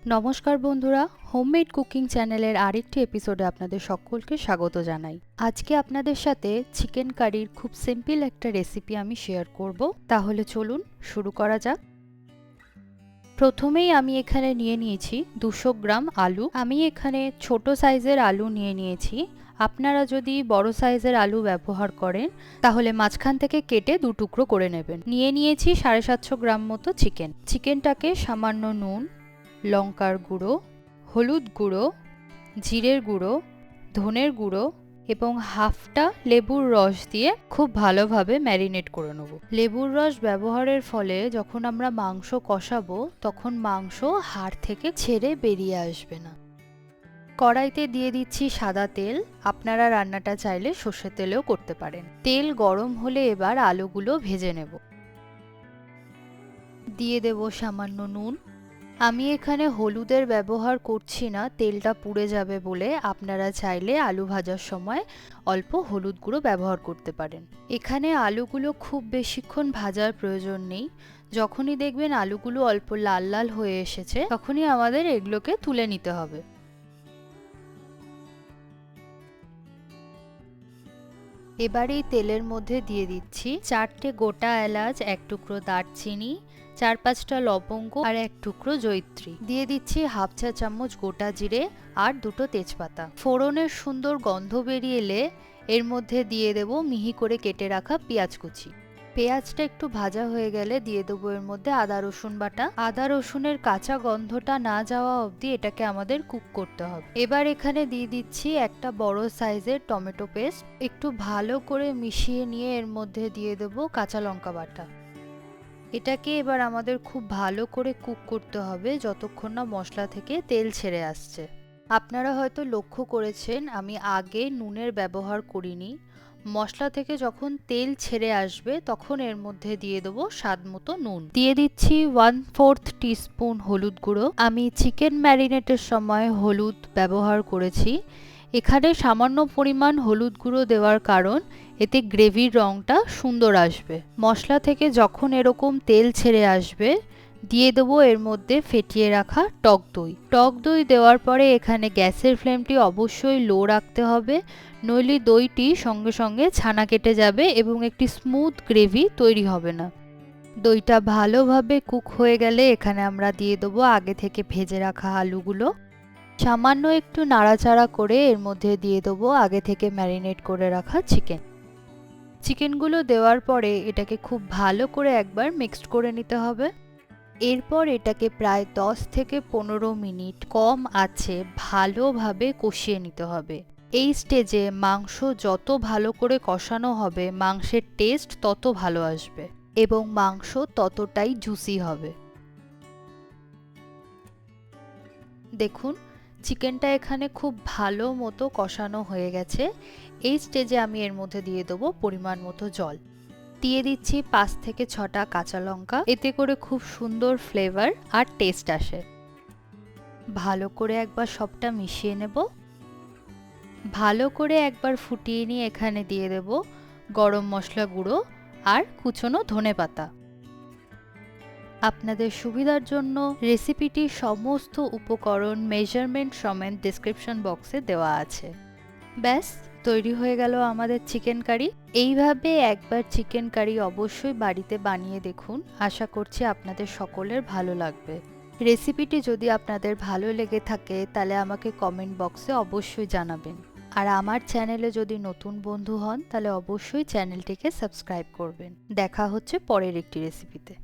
নমস্কার বন্ধুরা, homemade cooking চ্যানেলের আরেকটি এপিসোডে আপনাদের সকলকে স্বাগত জানাই। আজকে আপনাদের সাথে চিকেন কারির খুব সিম্পল একটা রেসিপি আমি শেয়ার করব। তাহলে চলুন শুরু করা যাক। প্রথমেই আমি এখানে নিয়ে নিয়েছি 200 গ্রাম আলু। আমি এখানে ছোট সাইজের আলু নিয়ে নিয়েছি। আপনারা যদি বড় সাইজের আলু ব্যবহার করেন তাহলে মাঝখান থেকে কেটে 2 টুকরো করে নেবেন। নিয়ে নিয়েছি 750 গ্রাম মতো চিকেন। চিকেনটাকে সামান্য নুন, লঙ্কার গুঁড়ো, হলুদ গুঁড়ো, জিরের গুঁড়ো, ধনের গুঁড়ো এবং হাফটা লেবুর রস দিয়ে খুব ভালোভাবে ম্যারিনেট করে নেব। লেবুর রস ব্যবহারের ফলে যখন আমরা মাংস কষাবো তখন মাংস হাড় থেকে ছেড়ে বেরিয়ে আসবে না। কড়াইতে দিয়ে দিচ্ছি সাদা তেল। আপনারা রান্নাটা চাইলে সর্ষের তেলেও করতে পারেন। তেল গরম হলে এবার আলুগুলো ভেজে নেব। দিয়ে দেব সামান্য নুন। আমি এখানে হলুদের ব্যবহার করছি না, তেলটা পুড়ে যাবে বলে। আপনারা চাইলে আলু ভাজার সময় অল্প হলুদ গুঁড়ো ব্যবহার করতে পারেন। এখানে আলুগুলো খুব বেশিক্ষণ ভাজার প্রয়োজন নেই। যখনই দেখবেন আলুগুলো অল্প লাল লাল হয়ে এসেছে তখনই আমাদের এগুলোকে তুলে নিতে হবে। এবার এই তেলের মধ্যে দিয়ে দিচ্ছি 4টে গোটা এলাচ, 1 টুকরো দারচিনি, 4-5টা লবঙ্গ আর 1 টুকরো জয়িত্রী। দিয়ে দিচ্ছি হাফ চা চামচ গোটা জিরে আর 2টো তেজপাতা। ফোড়নের সুন্দর গন্ধ বেরিয়ে এলে এর মধ্যে দিয়ে দেব মিহি করে কেটে রাখা পেঁয়াজ কুচি। পেঁয়াজটা একটু ভাজা হয়ে গেলে দিয়ে দেবো এর মধ্যে আদা রসুন বাটা। আদা রসুনের কাঁচা গন্ধটা না যাওয়া অবধি এটাকে আমাদের কুক করতে হবে। এবার এখানে দিয়ে দিচ্ছি একটা বড় সাইজের টমেটো পেস্ট। একটু ভালো করে মিশিয়ে নিয়ে এর মধ্যে দিয়ে দেবো কাঁচা লঙ্কা বাটা। এটাকে এবার আমাদের খুব ভালো করে কুক করতে হবে যতক্ষণ না মশলা থেকে তেল ছেড়ে আসছে। আপনারা হয়তো লক্ষ্য করেছেন আমি আগে নুনের ব্যবহার করিনি। মশলা থেকে যখন তেল ছেড়ে আসবে তখন এর মধ্যে দিয়ে দেবো স্বাদ মতো নুন। দিয়ে দিচ্ছি 1/4 টিস্পুন হলুদ গুঁড়ো। আমি চিকেন ম্যারিনেটের সময় হলুদ ব্যবহার করেছি। এখানে সামান্য পরিমাণ হলুদ গুঁড়ো দেওয়ার কারণ এতে গ্রেভির রঙটা সুন্দর আসবে। মশলা থেকে যখন এরকম তেল ছেড়ে আসবে দিয়ে দেবো এর মধ্যে ফেটিয়ে রাখা টক দই। টক দই দেওয়ার পরে এখানে গ্যাসের ফ্লেমটি অবশ্যই লো রাখতে হবে, নইলে দইটি সঙ্গে সঙ্গে ছানা কেটে যাবে এবং একটি স্মুথ গ্রেভি তৈরি হবে না। দইটা ভালোভাবে কুক হয়ে গেলে এখানে আমরা দিয়ে দেবো আগে থেকে ভেজে রাখা আলুগুলো। সামান্য একটু নাড়াচাড়া করে এর মধ্যে দিয়ে দেবো আগে থেকে ম্যারিনেট করে রাখা চিকেন। চিকেনগুলো দেওয়ার পরে এটাকে খুব ভালো করে একবার মিক্সড করে নিতে হবে। এরপর এটাকে প্রায় 10 থেকে 15 মিনিট কম আঁচে ভালোভাবে কষিয়ে নিতে হবে। এই স্টেজে মাংস যত ভালো করে কষানো হবে মাংসের টেস্ট তত ভালো আসবে এবং মাংস ততটাই জুসি হবে। দেখুন চিকেনটা এখানে খুব ভালো মতো কষানো হয়ে গেছে। এই স্টেজে আমি এর মধ্যে দিয়ে দেবো পরিমাণ মতো জল। দিয়ে দিচ্ছি 5 থেকে 6টা কাঁচা লঙ্কা। এতে করে খুব সুন্দর ফ্লেভার আর টেস্ট আসে। ভালো করে একবার সবটা মিশিয়ে নেব। ভালো করে একবার ফুটিয়ে নিয়ে এখানে দিয়ে দেব গরম মশলা গুঁড়ো আর কুচনো ধনেপাতা। আপনাদের সুবিধার জন্য রেসিপিটির সমস্ত উপকরণ মেজারমেন্ট সমেত ডেসক্রিপশন বক্সে দেওয়া আছে। ব্যাস তৈরি হয়ে গেল আমাদের চিকেন কারি। এইভাবে একবার চিকেন কারি অবশ্যই বাড়িতে বানিয়ে দেখুন। আশা করছি আপনাদের সকলের ভালো লাগবে। রেসিপিটি যদি আপনাদের ভালো লেগে থাকে তাহলে আমাকে কমেন্ট বক্সে অবশ্যই জানাবেন। আর আমার চ্যানেলে যদি নতুন বন্ধু হন তাহলে অবশ্যই চ্যানেলটিকে সাবস্ক্রাইব করবেন। দেখা হচ্ছে পরের একটি রেসিপিতে।